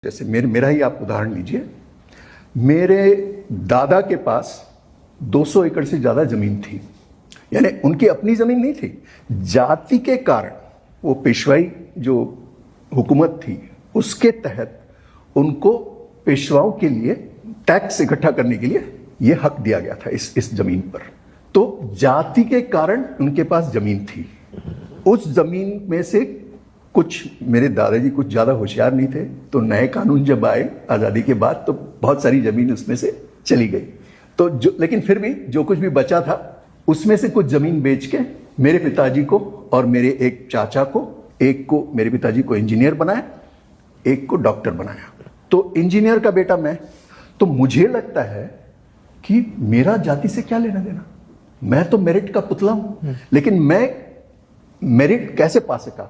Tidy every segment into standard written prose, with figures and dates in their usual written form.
जैसे मेरा ही आप उदाहरण लीजिए। मेरे दादा के पास 200 एकड़ से ज्यादा जमीन थी, यानी उनकी अपनी जमीन नहीं थी। जाति के कारण वो पेशवाई जो हुकूमत थी उसके तहत उनको पेशवाओं के लिए टैक्स इकट्ठा करने के लिए ये हक दिया गया था इस जमीन पर। तो जाति के कारण उनके पास जमीन थी। उस जमीन में से कुछ, मेरे दादाजी कुछ ज्यादा होशियार नहीं थे, तो नए कानून जब आए आजादी के बाद तो बहुत सारी जमीन उसमें से चली गई। तो लेकिन फिर भी जो कुछ भी बचा था उसमें से कुछ जमीन बेच के मेरे पिताजी को और मेरे एक चाचा को, एक को मेरे पिताजी को इंजीनियर बनाया, एक को डॉक्टर बनाया। तो इंजीनियर का बेटा मैं, तो मुझे लगता है कि मेरा जाति से क्या लेना देना, मैं तो मेरिट का पुतला हूं। लेकिन मैं मेरिट कैसे पा सका,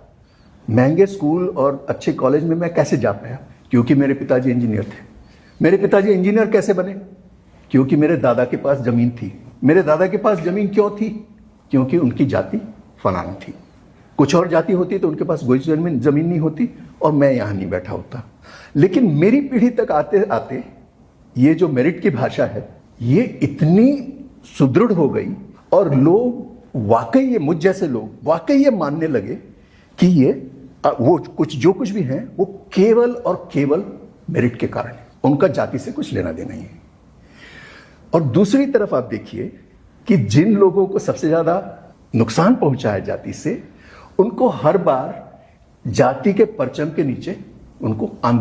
महंगे स्कूल और अच्छे कॉलेज में मैं कैसे जा पाया, क्योंकि मेरे पिताजी इंजीनियर थे। मेरे पिताजी इंजीनियर कैसे बने, क्योंकि मेरे दादा के पास जमीन थी। मेरे दादा के पास जमीन क्यों थी, क्योंकि उनकी जाति फलानी थी। कुछ और जाति होती तो उनके पास कोई जमीन नहीं होती और मैं यहां नहीं बैठा होता। लेकिन मेरी पीढ़ी तक आते आते ये जो मेरिट की भाषा है ये इतनी सुदृढ़ हो गई और लोग वाकई, ये मुझ जैसे लोग वाकई ये मानने लगे कि ये वो जो कुछ भी है वो केवल और केवल मेरिट के कारण है, उनका जाति से कुछ लेना देना ही है। और दूसरी तरफ आप देखिए कि जिन लोगों को सबसे ज्यादा नुकसान पहुंचा है जाति से, उनको हर बार जाति के परचम के नीचे उनको आंदोलन